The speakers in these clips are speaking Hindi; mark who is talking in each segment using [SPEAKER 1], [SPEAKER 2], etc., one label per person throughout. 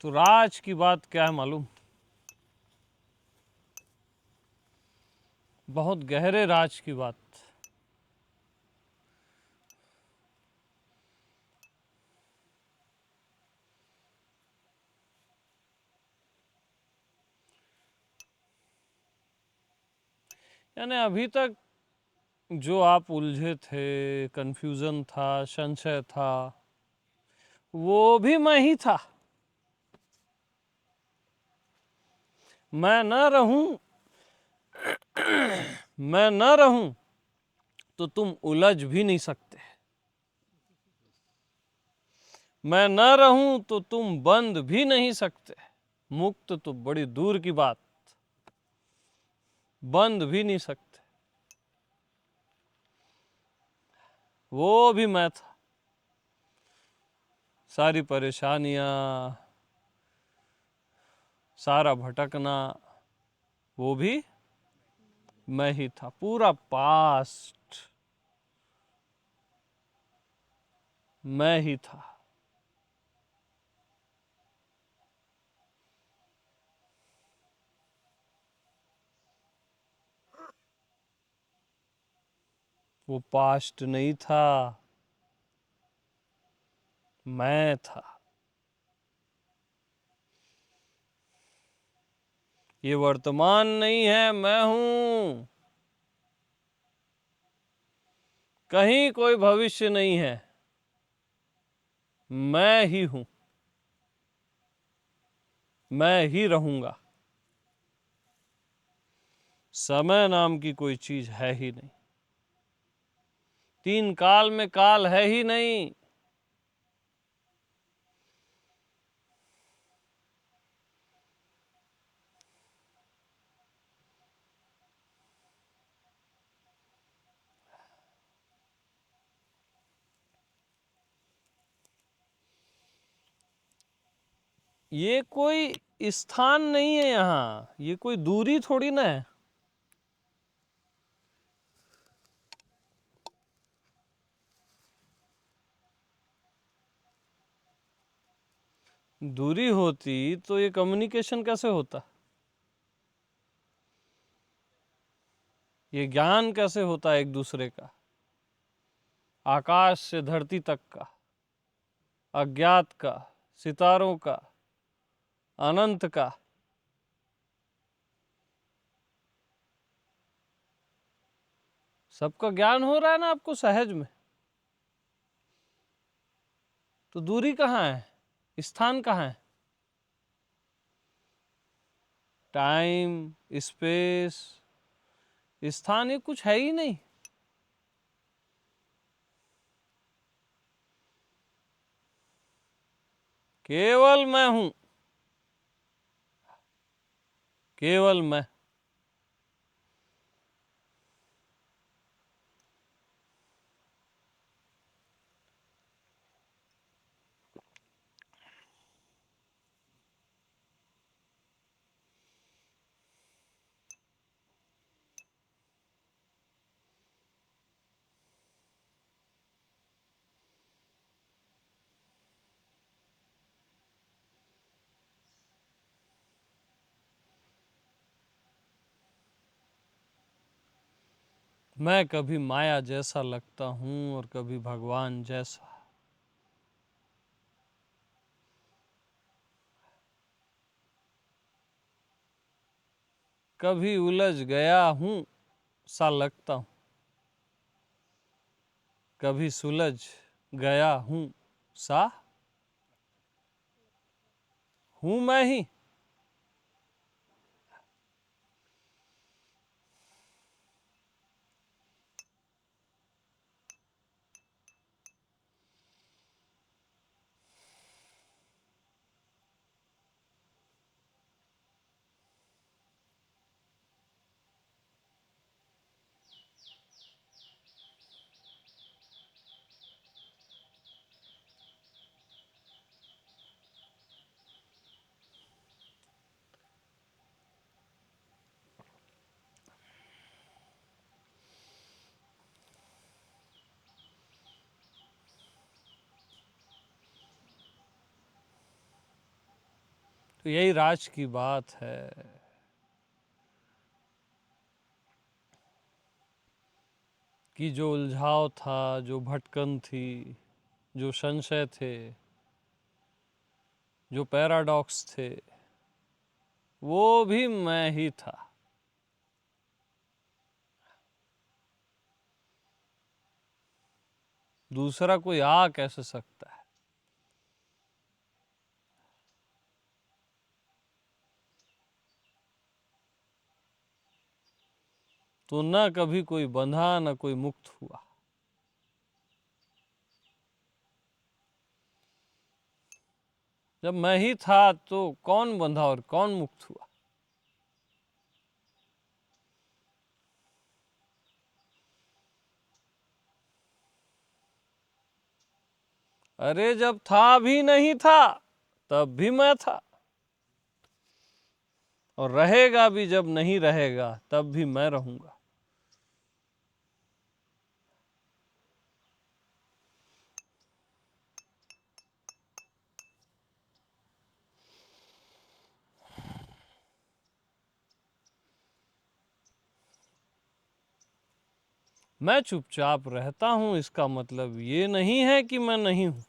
[SPEAKER 1] तो राज की बात क्या है मालूम? बहुत गहरे राज की बात। यानी अभी तक जो आप उलझे थे, कंफ्यूजन था, संशय था, वो भी मैं ही था। मैं न रहूं मैं न रहूं तो तुम उलझ भी नहीं सकते। मैं न रहूं तो तुम बंध भी नहीं सकते। मुक्त तो बड़ी दूर की बात, बंध भी नहीं सकते। वो भी मैं था। सारी परेशानियां, सारा भटकना, वो भी मैं ही था। पूरा पास्ट मैं ही था। वो पास्ट नहीं था, मैं था। ये वर्तमान नहीं है, मैं हूं। कहीं कोई भविष्य नहीं है, मैं ही हूं। मैं ही रहूंगा। समय नाम की कोई चीज है ही नहीं। तीन काल में काल है ही नहीं। ये कोई स्थान नहीं है यहाँ, ये कोई दूरी थोड़ी ना है। दूरी होती तो ये कम्युनिकेशन कैसे होता? ये ज्ञान कैसे होता एक दूसरे का? आकाश से धरती तक का, अज्ञात का, सितारों का, अनंत का। सबका ज्ञान हो रहा है ना आपको सहज में। तो दूरी कहाँ है, स्थान कहाँ है? टाइम, स्पेस, स्थान, ये कुछ है ही नहीं। केवल मैं हूं, केवल मैं। मैं कभी माया जैसा लगता हूं और कभी भगवान जैसा। कभी उलझ गया हूं सा लगता हूं, कभी सुलझ गया हूं सा हूं मैं ही। तो यही राज की बात है कि जो उलझाव था, जो भटकन थी, जो संशय थे, जो पैराडॉक्स थे, वो भी मैं ही था। दूसरा कोई आ कैसे सकता है? तो न कभी कोई बंधा न कोई मुक्त हुआ। जब मैं ही था तो कौन बंधा और कौन मुक्त हुआ? अरे जब था भी नहीं था तब भी मैं था, और रहेगा भी जब नहीं रहेगा तब भी मैं रहूंगा। मैं चुपचाप रहता हूं, इसका मतलब ये नहीं है कि मैं नहीं हूं।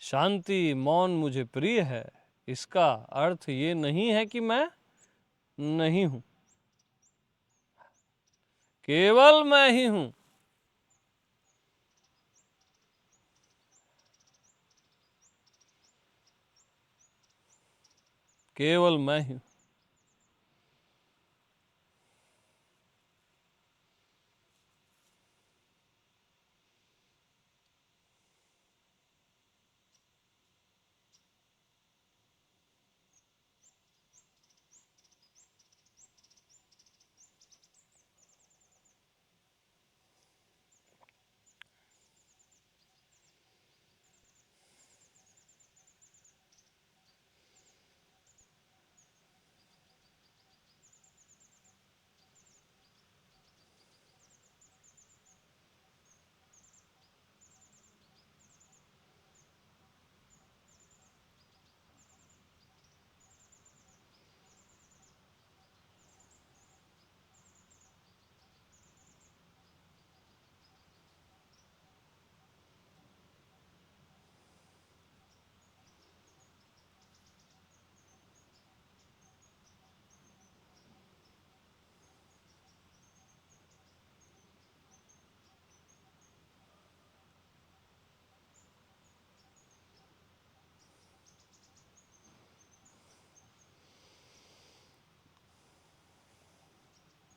[SPEAKER 1] शांति मौन मुझे प्रिय है, इसका अर्थ ये नहीं है कि मैं नहीं हूं। केवल मैं ही हूं। केवल मैं ही हूं।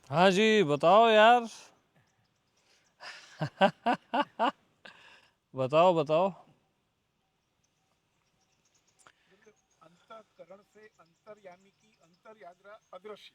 [SPEAKER 1] हाँ जी बताओ यार। बताओ बताओ।
[SPEAKER 2] अंतःकरण से अंतर्यामी की अंतर यात्रा अदृश्य।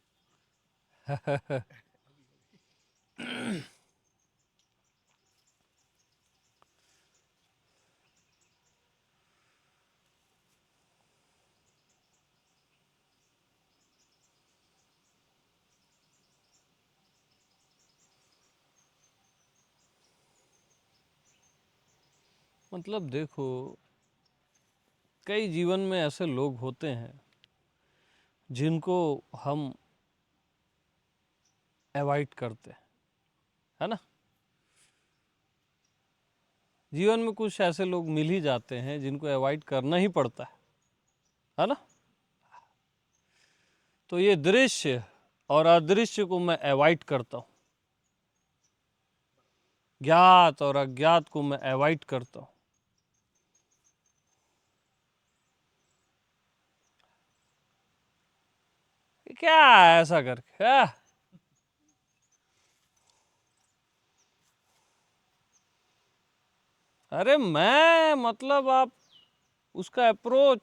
[SPEAKER 1] मतलब देखो, कई जीवन में ऐसे लोग होते हैं जिनको हम अवॉइड करते हैं, है ना। जीवन में कुछ ऐसे लोग मिल ही जाते हैं जिनको अवॉइड करना ही पड़ता है ना। तो ये दृश्य और अदृश्य को मैं अवॉइड करता हूँ, ज्ञात और अज्ञात को मैं अवॉइड करता हूँ। क्या ऐसा करके अरे मैं मतलब आप उसका अप्रोच।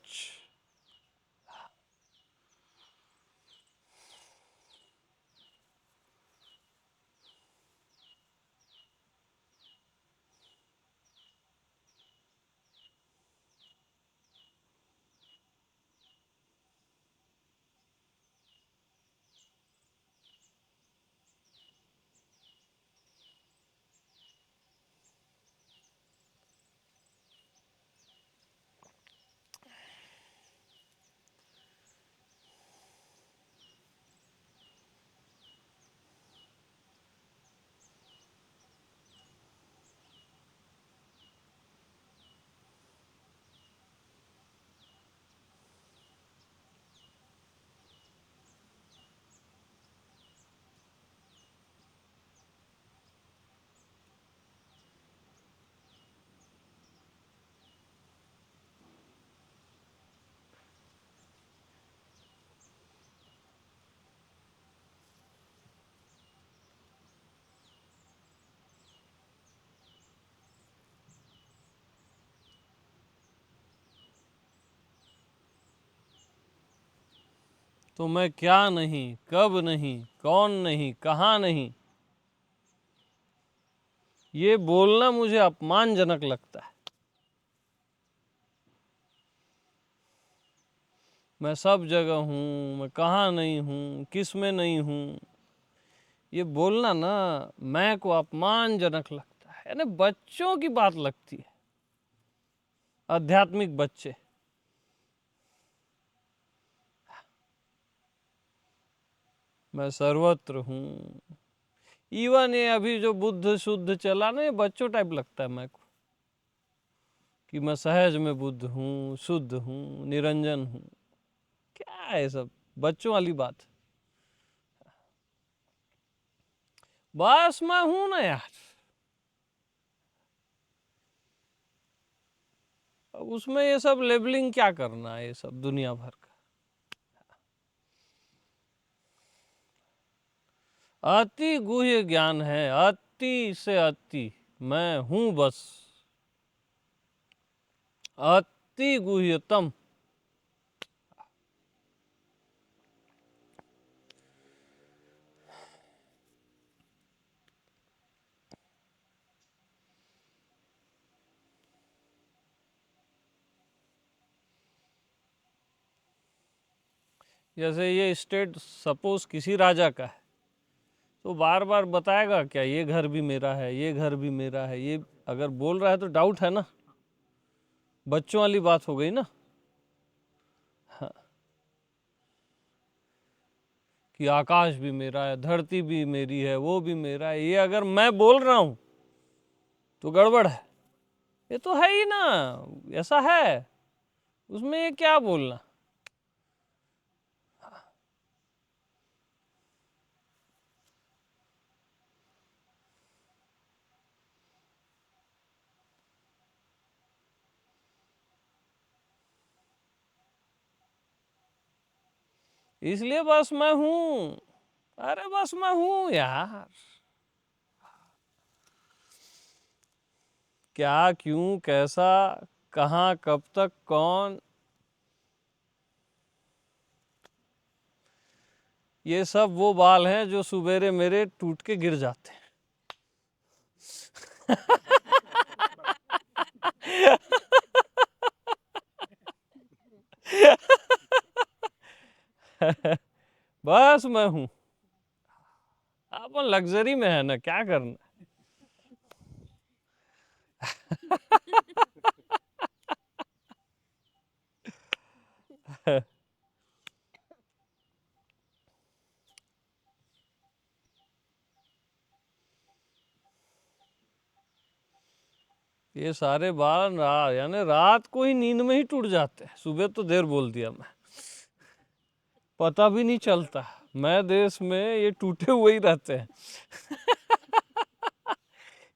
[SPEAKER 1] तो मैं क्या नहीं, कब नहीं, कौन नहीं, कहाँ नहीं, ये बोलना मुझे अपमानजनक लगता है। मैं सब जगह हूँ, मैं कहाँ नहीं हूँ, किस में नहीं हूँ, ये बोलना ना मैं को अपमानजनक लगता है। यानी बच्चों की बात लगती है, आध्यात्मिक बच्चे। मैं सर्वत्र हूँ। इवन ये अभी जो बुद्ध शुद्ध चला ना, ये बच्चों टाइप लगता है मैं को, कि मैं सहज में बुद्ध हूँ, शुद्ध हूँ, निरंजन हूँ। क्या है सब बच्चों वाली बात। बस मैं हूं ना यार, अब उसमें ये सब लेबलिंग क्या करना है, ये सब दुनिया भर का। अति गुह्य ज्ञान है, अति से अति मैं हूं बस, अति गुह्यतम। जैसे ये स्टेट सपोज किसी राजा का है, तो बार बार बताएगा क्या ये घर भी मेरा है, ये घर भी मेरा है। ये अगर बोल रहा है तो डाउट है ना, बच्चों वाली बात हो गई ना। हाँ, कि आकाश भी मेरा है, धरती भी मेरी है, वो भी मेरा है, ये अगर मैं बोल रहा हूं तो गड़बड़ है। ये तो है ही ना, ऐसा है, उसमें ये क्या बोलना। इसलिए बस मैं हूं। अरे बस मैं हूं यार, क्या क्यों कैसा कहाँ कब तक कौन, ये सब वो बाल हैं जो सुबेरे मेरे टूट के गिर जाते हैं। बस मैं हूं। अपन लग्जरी में है ना, क्या करना। ये सारे बाल यानी रात को ही नींद में ही टूट जाते हैं, सुबह तो देर बोल दिया मैं, पता भी नहीं चलता। मैं देश में ये टूटे हुए ही रहते हैं।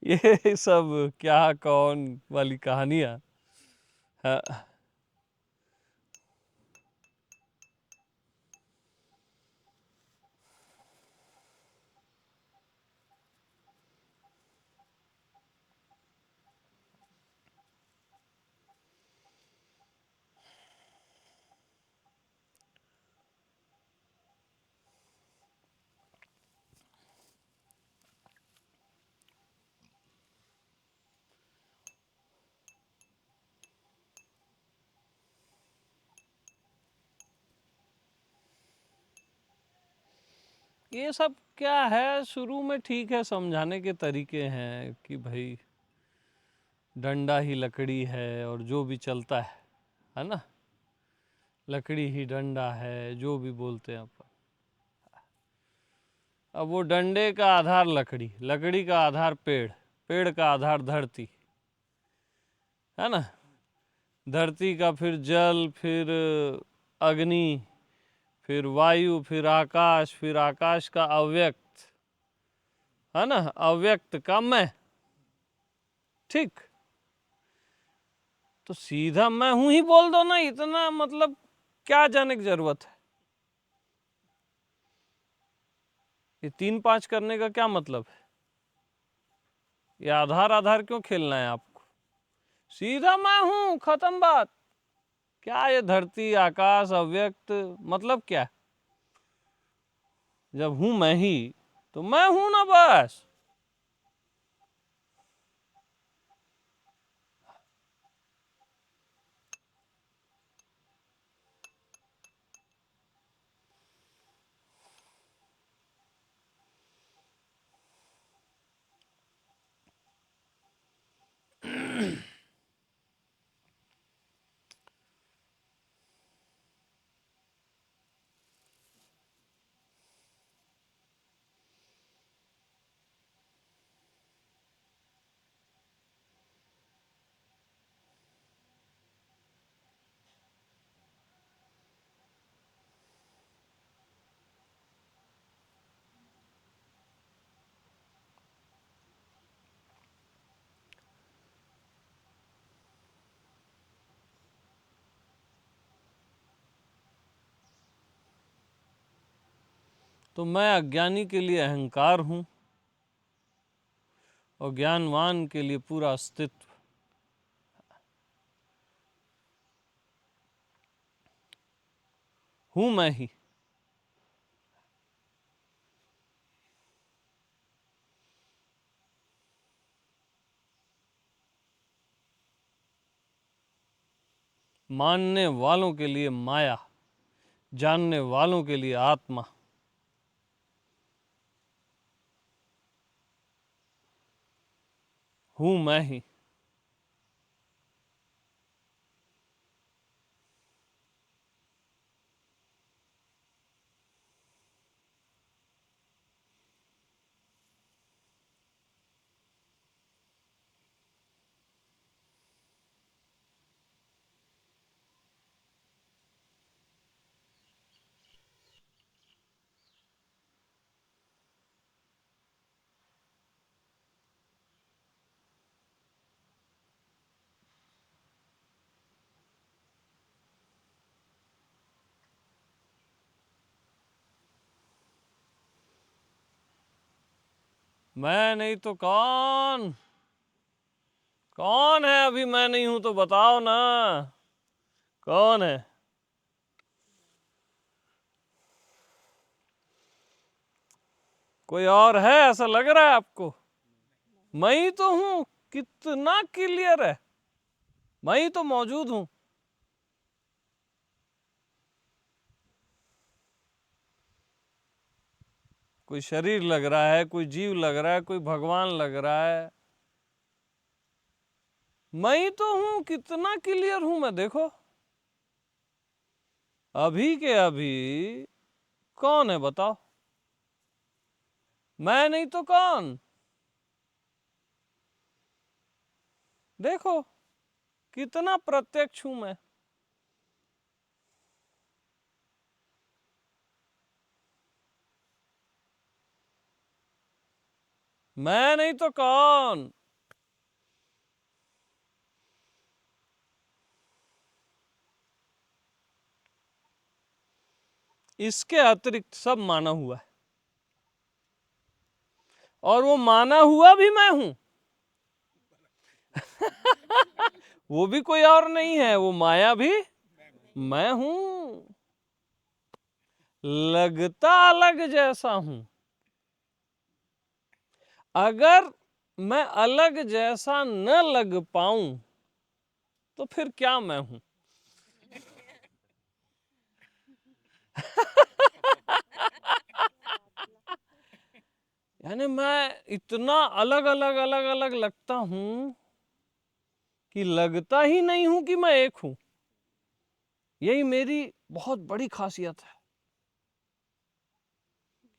[SPEAKER 1] ये सब क्या कौन वाली कहानियां। हाँ, ये सब क्या है, शुरू में ठीक है, समझाने के तरीके हैं कि भाई डंडा ही लकड़ी है और जो भी चलता है ना, लकड़ी ही डंडा है, जो भी बोलते हैं अपन। अब वो डंडे का आधार लकड़ी, लकड़ी का आधार पेड़, पेड़ का आधार धरती, है ना, धरती का फिर जल, फिर अग्नि, फिर वायु, फिर आकाश का अव्यक्त, है ना, अव्यक्त का मैं। ठीक, तो सीधा मैं हूं ही बोल दो ना, इतना मतलब क्या जानने की जरूरत है। ये 3-5 करने का क्या मतलब है, ये आधार आधार क्यों खेलना है आपको। सीधा मैं हूं, खत्म बात। क्या ये धरती आकाश अव्यक्त मतलब क्या, जब हूं मैं ही तो मैं हूं ना, बस। तो मैं अज्ञानी के लिए अहंकार हूं और ज्ञानवान के लिए पूरा अस्तित्व। हूं मैं ही। मानने वालों के लिए माया, जानने वालों के लिए आत्मा। हूं मैं ही। मैं नहीं तो कौन? कौन है? अभी मैं नहीं हूं तो बताओ ना, कौन है? कोई और है ऐसा लग रहा है आपको? मैं ही तो हूं। कितना क्लियर है, मैं ही तो मौजूद हूं। कोई शरीर लग रहा है, कोई जीव लग रहा है, कोई भगवान लग रहा है, मैं ही तो हूं। कितना क्लियर हूं मैं, देखो। अभी के अभी कौन है बताओ? मैं नहीं तो कौन? देखो कितना प्रत्यक्ष हूं मैं। मैं नहीं तो कौन? इसके अतिरिक्त सब माना हुआ है, और वो माना हुआ भी मैं हूं। वो भी कोई और नहीं है, वो माया भी मैं हूं। लगता अलग जैसा हूं। अगर मैं अलग जैसा न लग पाऊं तो फिर क्या मैं हूं? यानी मैं इतना अलग अलग अलग अलग लगता हूं कि लगता ही नहीं हूं कि मैं एक हूं। यही मेरी बहुत बड़ी खासियत है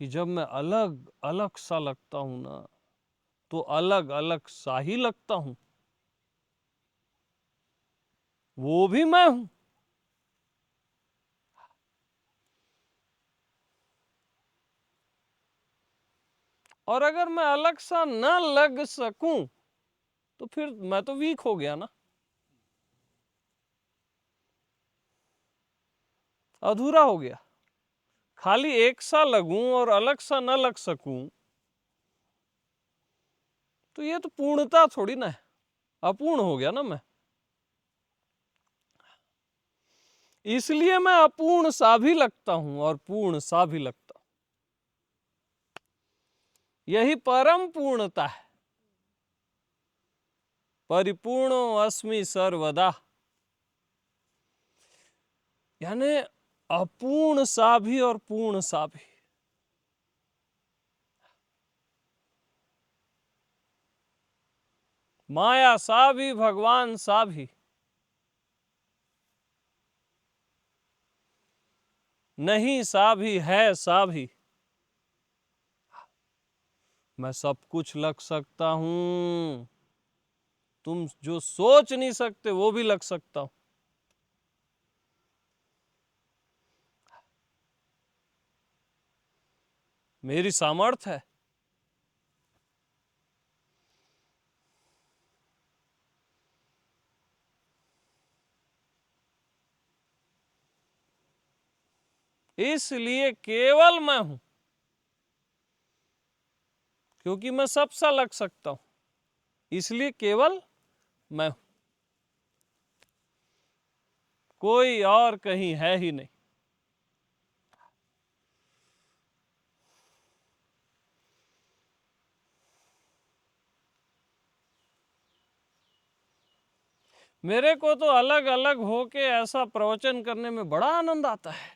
[SPEAKER 1] कि जब मैं अलग अलग सा लगता हूं ना, तो अलग अलग सा ही लगता हूं। वो भी मैं हूं। और अगर मैं अलग सा न लग सकूं तो फिर मैं तो वीक हो गया ना, अधूरा हो गया। खाली एक सा लगूं और अलग सा न लग सकूं तो ये तो पूर्णता थोड़ी ना है, अपूर्ण हो गया ना मैं। इसलिए मैं अपूर्ण सा भी लगता हूं और पूर्ण सा भी लगता हूं। यही परम पूर्णता है। परिपूर्णो अस्मि सर्वदा, यानी अपूर्ण सा भी और पूर्ण सा भी। माया सा भी, भगवान सा भी। नहीं सा भी, है सा भी। मैं सब कुछ लग सकता हूं, तुम जो सोच नहीं सकते वो भी लग सकता हूं। मेरी सामर्थ है। इसलिए केवल मैं हूं, क्योंकि मैं सबसा लग सकता हूं, इसलिए केवल मैं हूं, कोई और कहीं है ही नहीं। मेरे को तो अलग अलग होके ऐसा प्रवचन करने में बड़ा आनंद आता है।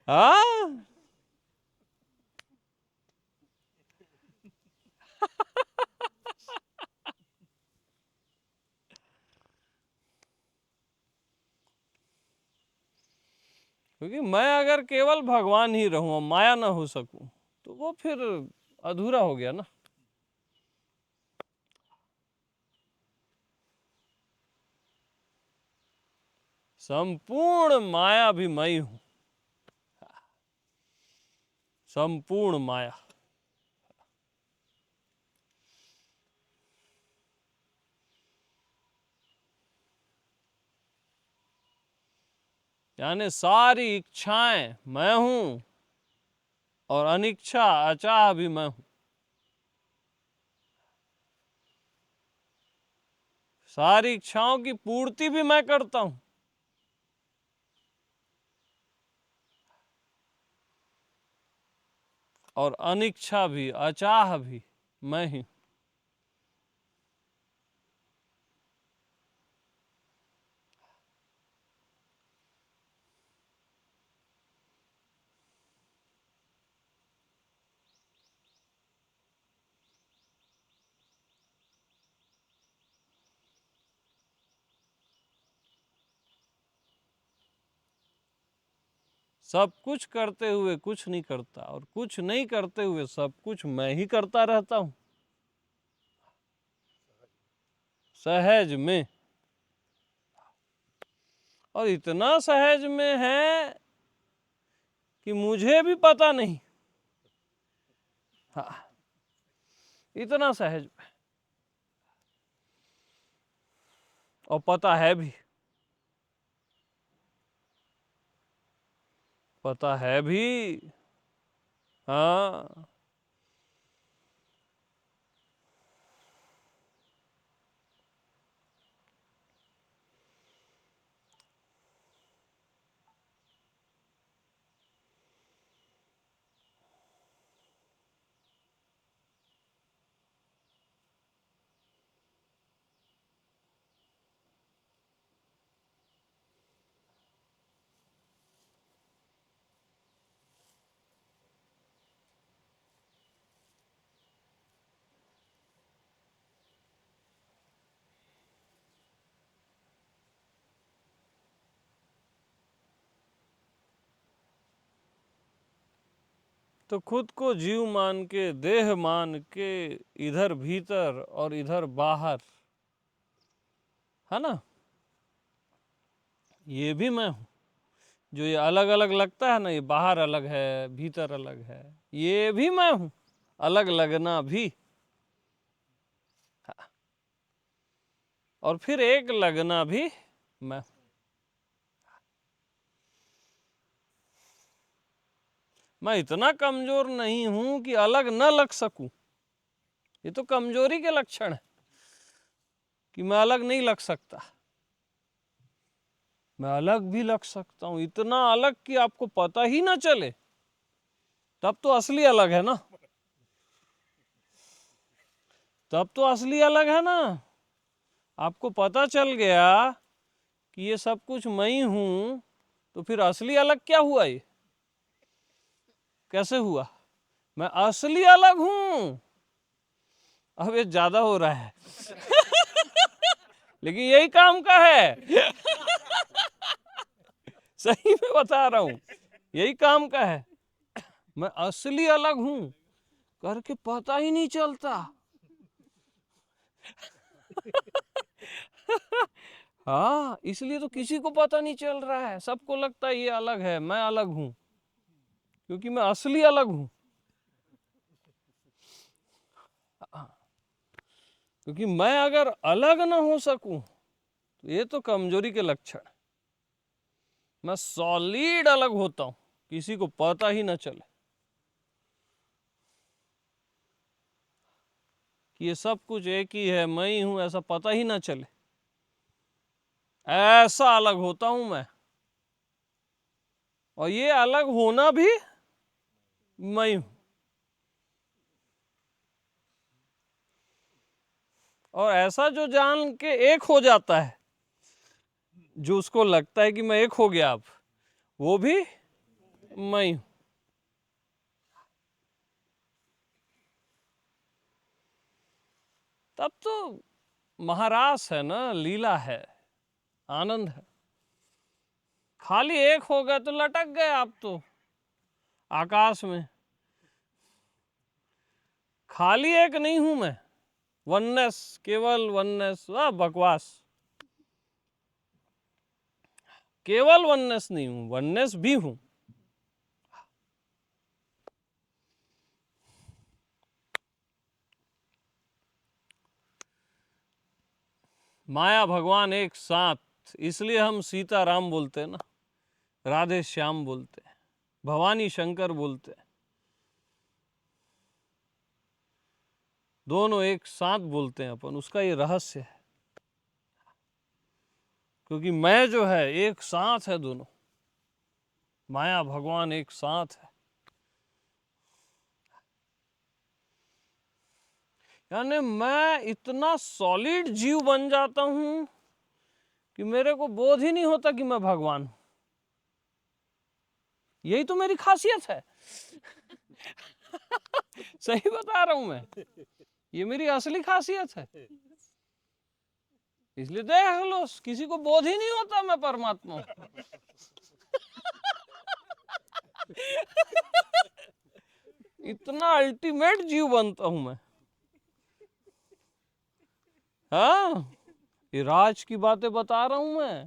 [SPEAKER 1] हाँ, क्योंकि मैं अगर केवल भगवान ही रहूं, माया ना हो सकूं, तो वो फिर अधूरा हो गया ना। संपूर्ण माया भी मैं ही हूं, संपूर्ण माया। यानी सारी इच्छाएं मैं हूं और अनिच्छा अचाह भी मैं हूं। सारी इच्छाओं की पूर्ति भी मैं करता हूं और अनिच्छा भी अचाह भी मैं ही। सब कुछ करते हुए कुछ नहीं करता और कुछ नहीं करते हुए सब कुछ मैं ही करता रहता हूं, सहज में। और इतना सहज में है कि मुझे भी पता नहीं। हाँ, इतना सहज में। और पता है भी, पता है भी। हाँ, तो खुद को जीव मान के, देह मान के, इधर भीतर और इधर बाहर, है ना, ये भी मैं हूं। जो ये अलग अलग लगता है ना, ये बाहर अलग है, भीतर अलग है, ये भी मैं हूं। अलग लगना भी, और फिर एक लगना भी मैं हूं। मैं इतना कमजोर नहीं हूं कि अलग न लग सकूं। ये तो कमजोरी के लक्षण है कि मैं अलग नहीं लग सकता, मैं अलग भी लग सकता हूं, इतना अलग कि आपको पता ही ना चले, तब तो असली अलग है ना, तब तो असली अलग है ना। आपको पता चल गया कि ये सब कुछ मैं ही हूं, तो फिर असली अलग क्या हुआ? ये कैसे हुआ? मैं असली अलग हूं। अब ये ज्यादा हो रहा है लेकिन यही काम का है सही में बता रहा हूं, यही काम का है। मैं असली अलग हूं करके पता ही नहीं चलता हाँ, इसलिए तो किसी को पता नहीं चल रहा है, सबको लगता है ये अलग है, मैं अलग हूं, क्योंकि मैं असली अलग हूं। क्योंकि मैं अगर अलग ना हो सकूं तो ये तो कमजोरी के लक्षण। मैं सॉलिड अलग होता हूं, किसी को पता ही ना चले कि ये सब कुछ एक ही है, मैं ही हूं, ऐसा पता ही ना चले, ऐसा अलग होता हूं मैं। और ये अलग होना भी मैं हूं। और ऐसा जो जान के एक हो जाता है, जो उसको लगता है कि मैं एक हो गया, अब वो भी मैं हूं। तब तो महारास है ना, लीला है, आनंद है। खाली एक हो गए तो लटक गए आप तो आकाश में। खाली एक नहीं हूं मैं, वननेस, केवल वननेस, वाह बकवास। केवल वननेस नहीं हूं, वननेस भी हूं। माया भगवान एक साथ, इसलिए हम सीता राम बोलते हैं ना, राधे श्याम बोलते हैं, भवानी शंकर बोलते हैं, दोनों एक साथ बोलते हैं अपन। उसका ये रहस्य है, क्योंकि मैं जो है एक साथ है, दोनों माया भगवान एक साथ है। यानी मैं इतना सॉलिड जीव बन जाता हूं कि मेरे को बोध ही नहीं होता कि मैं भगवान हूं। यही तो मेरी खासियत है सही बता रहा हूं मैं, ये मेरी असली खासियत है। इसलिए देख लो, किसी को बोध ही नहीं होता मैं परमात्मा हूं इतना अल्टीमेट जीव बनता हूं मैं। हाँ, ये राज की बातें बता रहा हूं मैं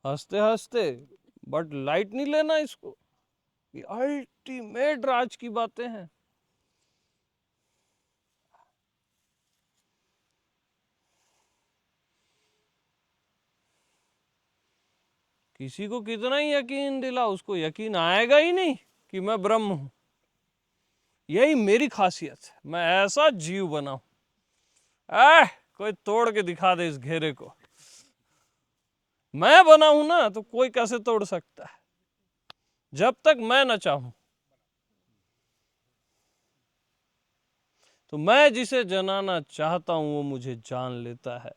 [SPEAKER 1] हंसते हंसते, बट लाइट नहीं लेना इसको, ये अल्टीमेट राज की बातें हैं। किसी को कितना ही यकीन दिला, उसको यकीन आएगा ही नहीं कि मैं ब्रह्म हूं। यही मेरी खासियत है, मैं ऐसा जीव बना हूं, कोई तोड़ के दिखा दे इस घेरे को। मैं बना हूं ना, तो कोई कैसे तोड़ सकता है, जब तक मैं न चाहूं। तो मैं जिसे जनाना चाहता हूं वो मुझे जान लेता है।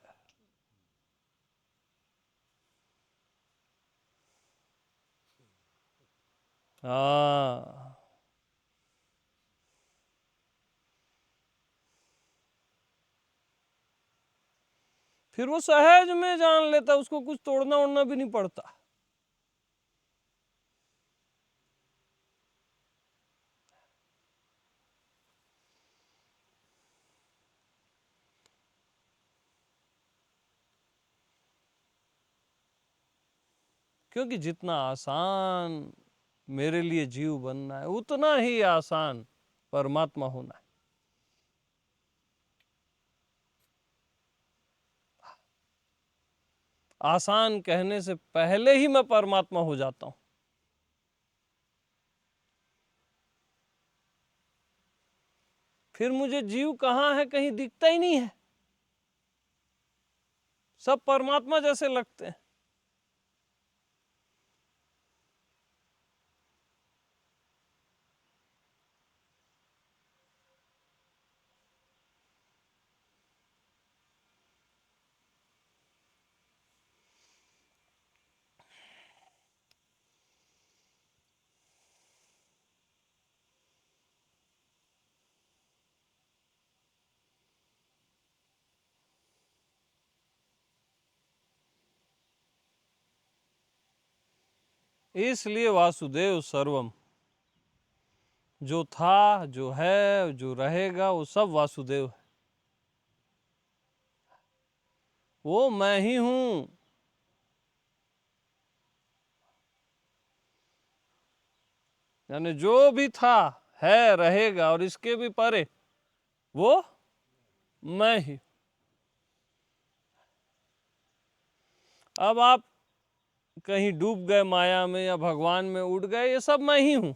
[SPEAKER 1] हाँ, फिर वो सहज में जान लेता, उसको कुछ तोड़ना ओड़ना भी नहीं पड़ता। क्योंकि जितना आसान मेरे लिए जीव बनना है, उतना ही आसान परमात्मा होना है। आसान कहने से पहले ही मैं परमात्मा हो जाता हूं। फिर मुझे जीव कहाँ है कहीं दिखता ही नहीं है। सब परमात्मा जैसे लगते हैं। इसलिए वासुदेव सर्वम, जो था, जो है, जो रहेगा, वो सब वासुदेव है। वो मैं ही हूं। यानी जो भी था, है, रहेगा और इसके भी परे, वो मैं ही। अब आप कहीं डूब गए माया में या भगवान में उड़ गए, ये सब मैं ही हूं,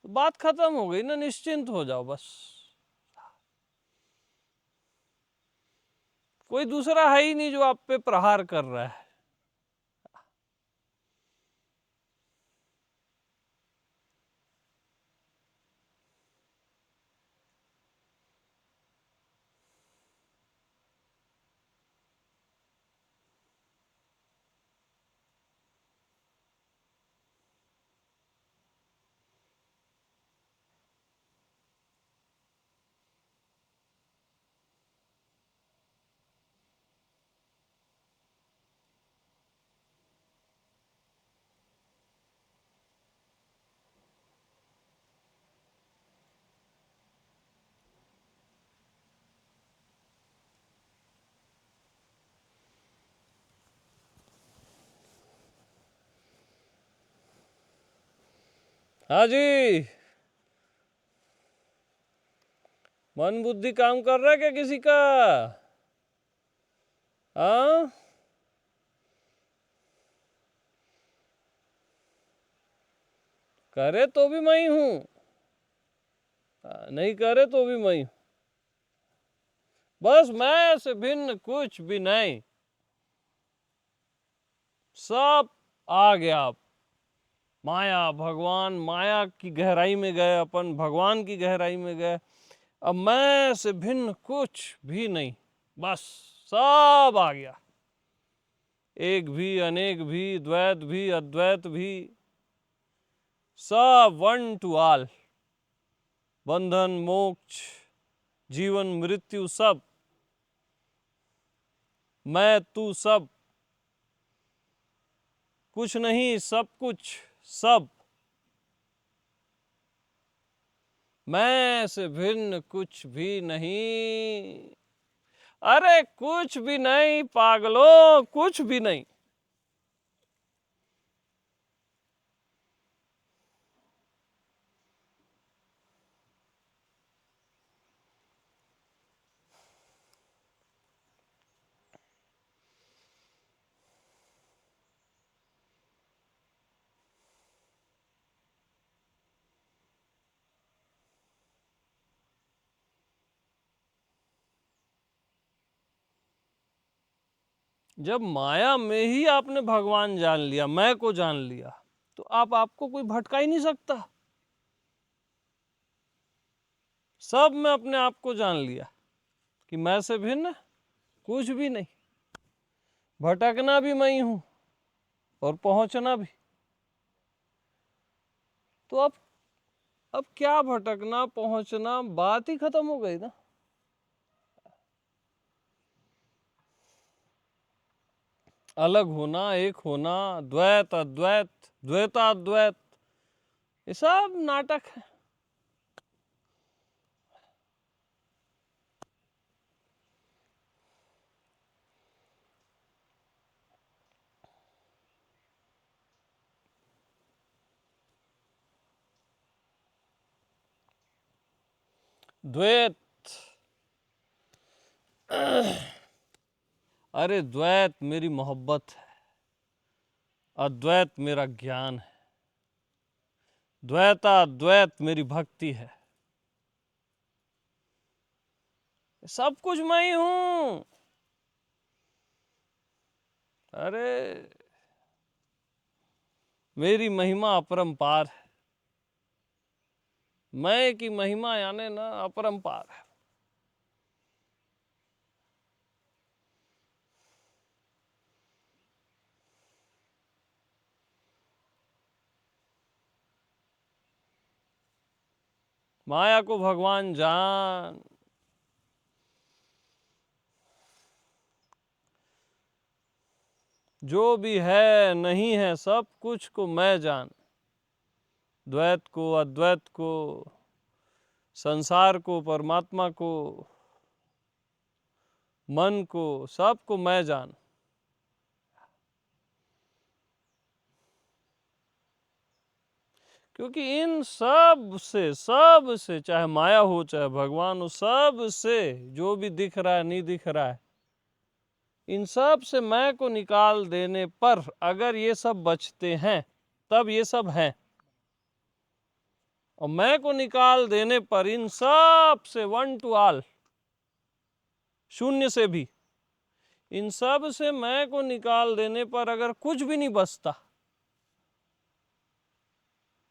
[SPEAKER 1] तो बात खत्म हो गई ना, निश्चिंत हो जाओ बस। कोई दूसरा है ही नहीं जो आप पे प्रहार कर रहा है। हाँ जी, मन बुद्धि काम कर रहा है क्या किसी का? हाँ, करे तो भी मैं ही हूं, नहीं करे तो भी मैं ही हूं। बस मैं से भिन्न कुछ भी नहीं, सब आ गया। आप माया भगवान, माया की गहराई में गए, अपन भगवान की गहराई में गए। अब मैं से भिन्न कुछ भी नहीं, बस सब आ गया। एक भी, अनेक भी, द्वैत भी, अद्वैत भी, सब वन टू ऑल। बंधन मोक्ष, जीवन मृत्यु, सब मैं तू, सब कुछ नहीं, सब कुछ, सब मैं से भिन्न कुछ भी नहीं। अरे कुछ भी नहीं पागलों, कुछ भी नहीं। जब माया में ही आपने भगवान जान लिया, मैं को जान लिया, तो आपको कोई भटका ही नहीं सकता। सब में अपने आप को जान लिया कि मैं से भिन्न कुछ भी नहीं। भटकना भी मैं ही हूं और पहुंचना भी। तो अब क्या भटकना पहुंचना, बात ही खत्म हो गई ना। अलग होना, एक होना, द्वैत अद्वैत, द्वैताद्वैत, ये सब नाटक है। द्वैत, अरे द्वैत मेरी मोहब्बत है, अद्वैत मेरा ज्ञान है, द्वैताद्वैत मेरी भक्ति है। सब कुछ मैं ही हूं। अरे मेरी महिमा अपरंपार है। मैं की महिमा यानी ना अपरंपार है। माया को भगवान जान, जो भी है नहीं है सब कुछ को मैं जान। द्वैत को, अद्वैत को, संसार को, परमात्मा को, मन को, सबको मैं जान। क्योंकि इन सब से चाहे माया हो चाहे भगवान हो, सब से जो भी दिख रहा है नहीं दिख रहा है, इन सब से मैं को निकाल देने पर अगर ये सब बचते हैं तब ये सब हैं, और मैं को निकाल देने पर इन सब से वन टू ऑल, शून्य से भी, इन सब से मैं को निकाल देने पर अगर कुछ भी नहीं बचता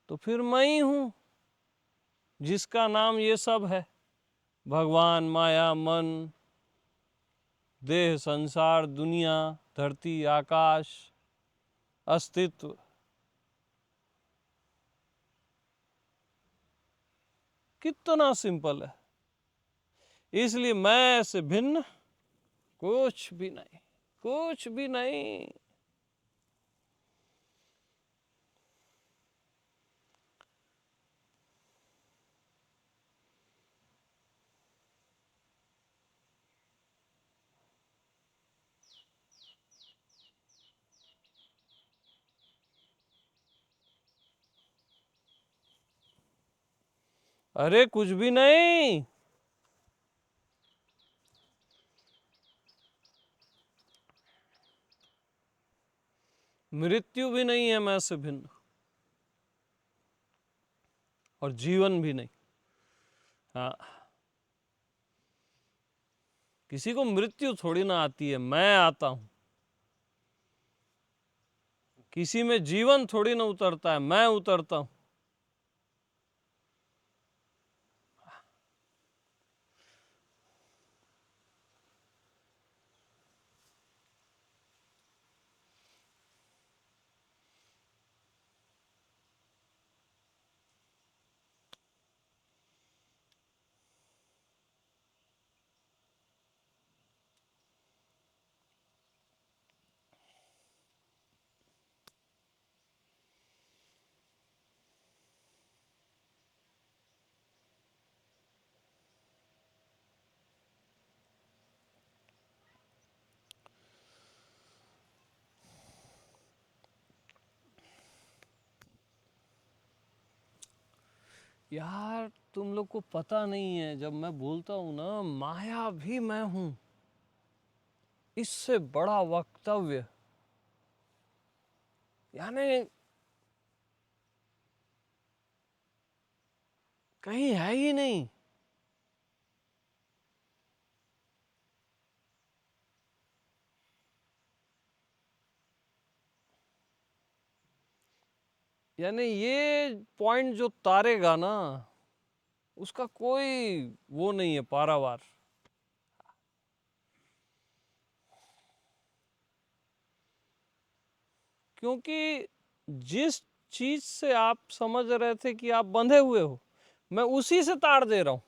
[SPEAKER 1] तो फिर मैं ही हूं जिसका नाम ये सब है। भगवान, माया, मन, देह, संसार, दुनिया, धरती, आकाश, अस्तित्व। कितना सिंपल है। इसलिए मैं से भिन्न कुछ भी नहीं, कुछ भी नहीं। अरे कुछ भी नहीं। मृत्यु भी नहीं है मैं से भिन्न, और जीवन भी नहीं। हाँ, किसी को मृत्यु थोड़ी ना आती है, मैं आता हूं। किसी में जीवन थोड़ी ना उतरता है, मैं उतरता हूं। यार तुम लोग को पता नहीं है, जब मैं बोलता हूं ना माया भी मैं हूं, इससे बड़ा वक्तव्य यानी कहीं है ही नहीं। यानी ये पॉइंट जो तारेगा ना, उसका कोई वो नहीं है पारावार। क्योंकि जिस चीज से आप समझ रहे थे कि आप बंधे हुए हो, मैं उसी से तार दे रहा हूं।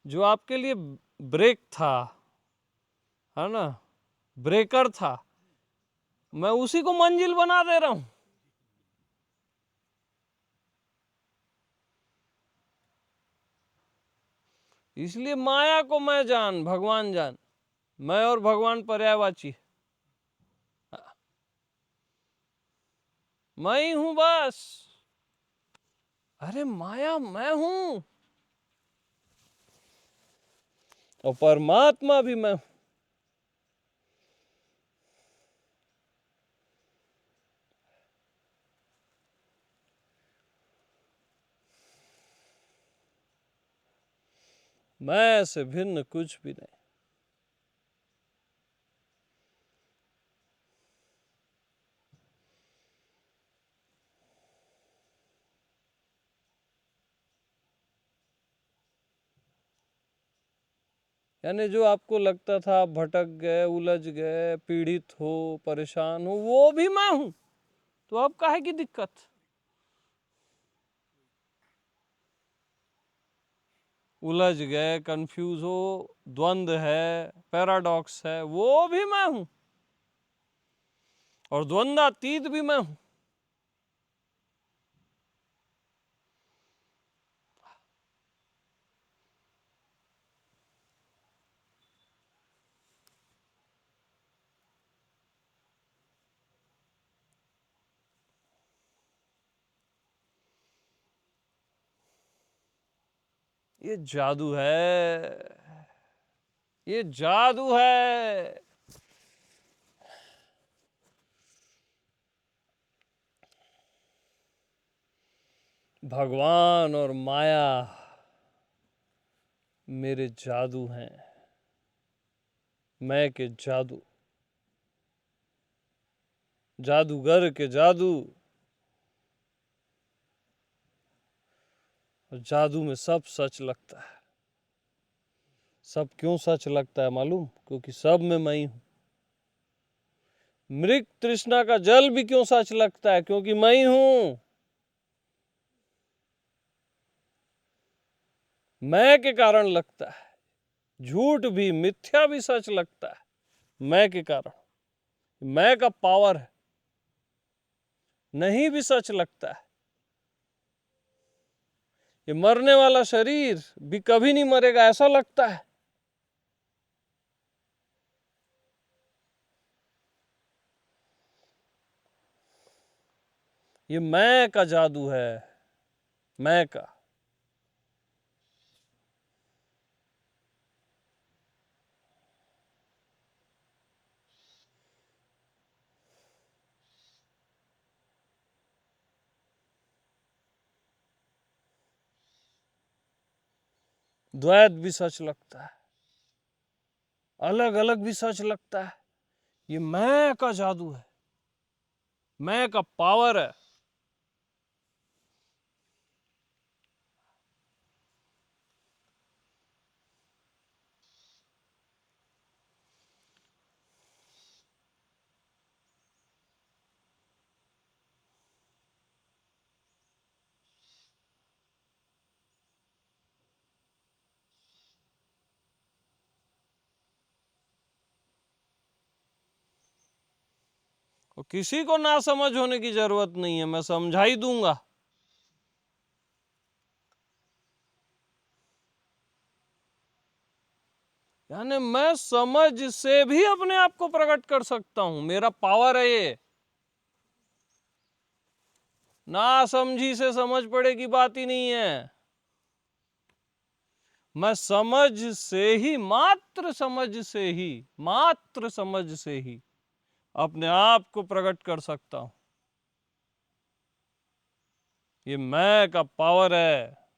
[SPEAKER 1] जो आपके लिए ब्रेक था, है ना, ब्रेकर था, मैं उसी को मंजिल बना दे रहा हूं। इसलिए माया को मैं जान, भगवान जान। मैं और भगवान पर्यायवाची, मैं ही हूं बस। अरे माया मैं हूं और परमात्मा भी मैं हूं। मैं से भिन्न कुछ भी नहीं। यानी जो आपको लगता था आप भटक गए, उलझ गए, पीड़ित हो, परेशान हो, वो भी मैं हूं। तो अब काहे की दिक्कत? उलझ गए, कंफ्यूज हो, द्वंद है, पैराडॉक्स है, वो भी मैं हूं। और द्वंद्वातीत भी मैं हूं। ये जादू है, ये जादू है। भगवान और माया मेरे जादू हैं। मैं के जादू, जादूगर के जादू। और जादू में सब सच लगता है। सब क्यों सच लगता है मालूम? क्योंकि सब में मैं ही हूं। मृग तृष्णा का जल भी क्यों सच लगता है? क्योंकि मैं ही हूं। मैं के कारण लगता है। झूठ भी, मिथ्या भी सच लगता है मैं के कारण। मैं का पावर है। नहीं भी सच लगता है। ये मरने वाला शरीर भी कभी नहीं मरेगा ऐसा लगता है। ये मैं का जादू है। मैं का। द्वैत भी सच लगता है। अलग अलग भी सच लगता है। ये मैं का जादू है। मैं का पावर है। और किसी को ना समझ होने की जरूरत नहीं है, मैं समझा ही दूंगा। यानी मैं समझ से भी अपने आप को प्रकट कर सकता हूं। मेरा पावर है ये। ना समझी से समझ पड़े की बात ही नहीं है। मैं समझ से ही, मात्र समझ से ही, मात्र समझ से ही अपने आप को प्रकट कर सकता हूं। ये मैं का पावर है।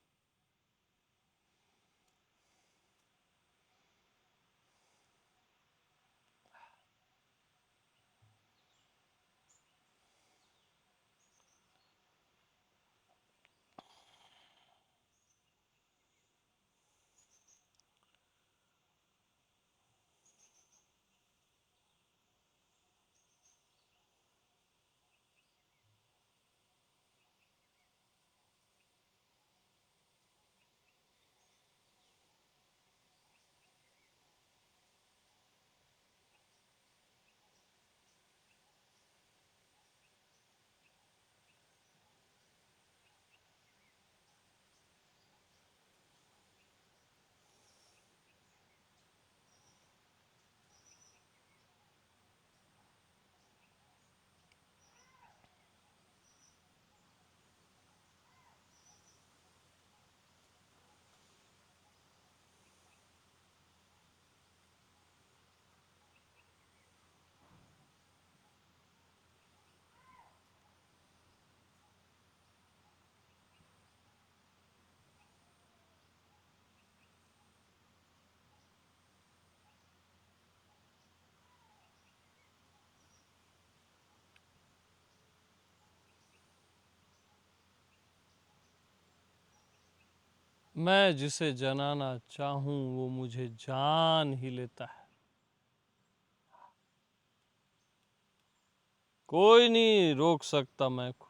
[SPEAKER 1] मैं जिसे जनाना चाहूं वो मुझे जान ही लेता है। कोई नहीं रोक सकता मैं को।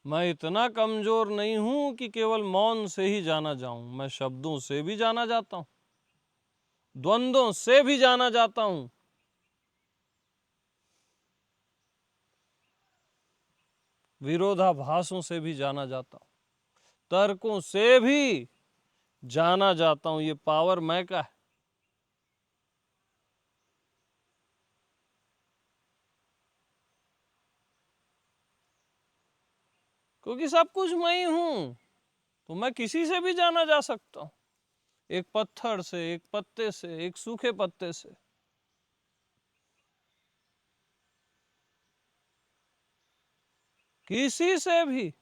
[SPEAKER 1] मैं इतना कमजोर नहीं हूं कि केवल मौन से ही जाना जाऊं। मैं शब्दों से भी जाना जाता हूं, द्वंद्वों से भी जाना जाता हूं, विरोधाभासों से भी जाना जाता हूं, तर्कों से भी जाना जाता हूं। ये पावर मैं का है। क्योंकि सब कुछ मैं ही हूं, तो मैं किसी से भी जाना जा सकता हूं। एक पत्थर से, एक पत्ते से, एक सूखे पत्ते से। किसी से भी।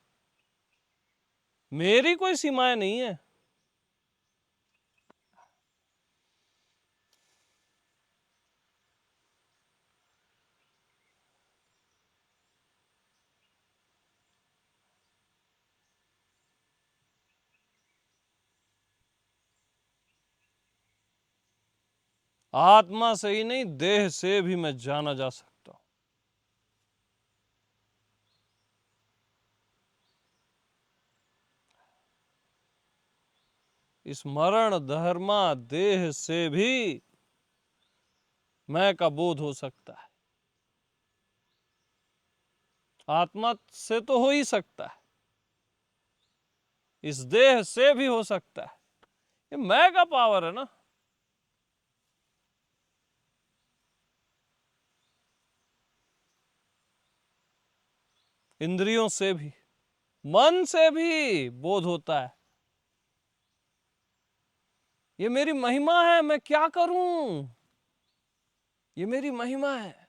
[SPEAKER 1] मेरी कोई सीमाएं नहीं है। आत्मा से ही नहीं, देह से भी मैं जाना जा सकता हूं। इस मरण धर्मा देह से भी मैं का बोध हो सकता है। आत्मा से तो हो ही सकता है, इस देह से भी हो सकता है। ये मैं का पावर है ना। इंद्रियों से भी, मन से भी बोध होता है। ये मेरी महिमा है, मैं क्या करूं, ये मेरी महिमा है।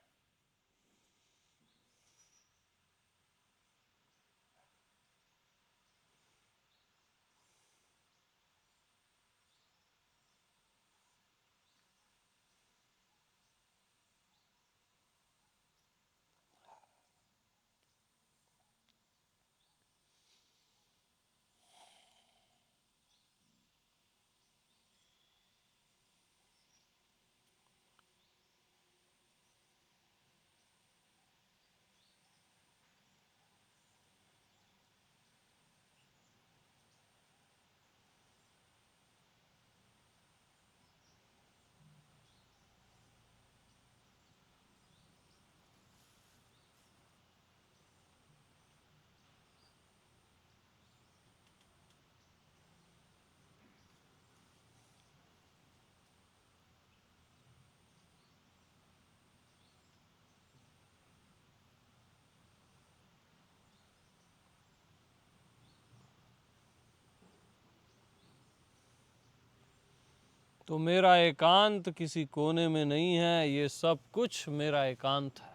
[SPEAKER 1] तो मेरा एकांत किसी कोने में नहीं है, ये सब कुछ मेरा एकांत है।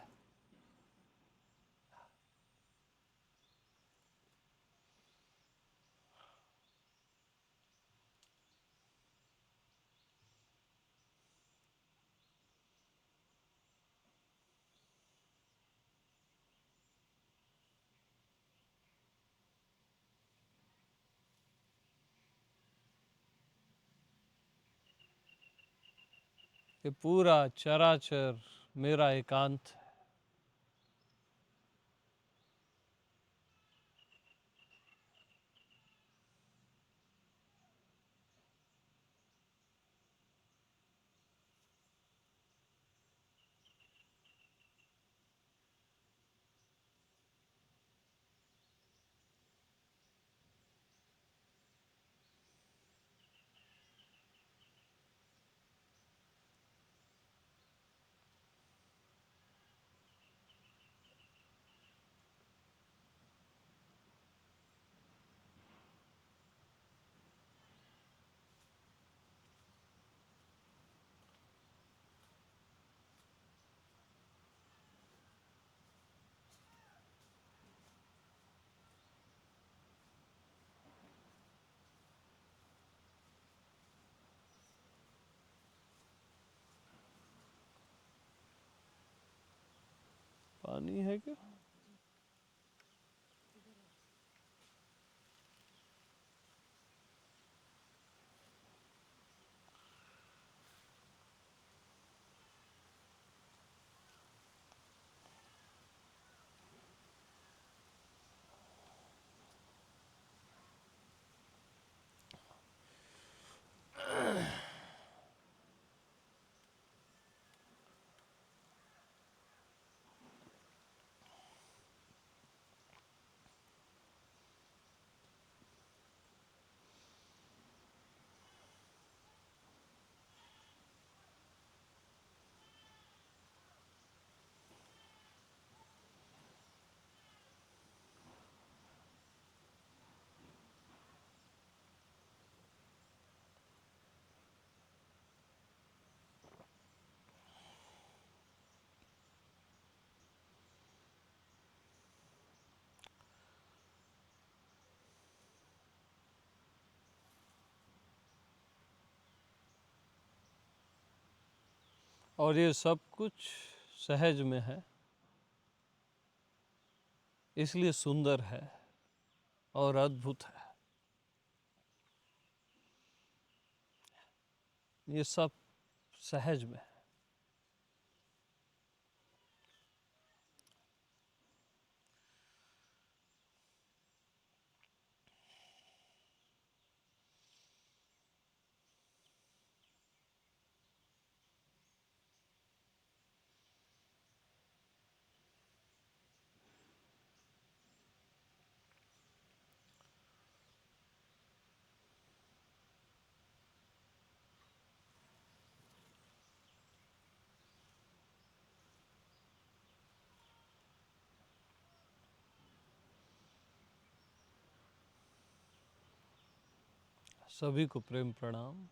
[SPEAKER 1] ये पूरा चराचर मेरा एकांत है। पानी है क्या? और ये सब कुछ सहज में है, इसलिए सुंदर है और अद्भुत है। ये सब सहज में है। सभी को प्रेम प्रणाम।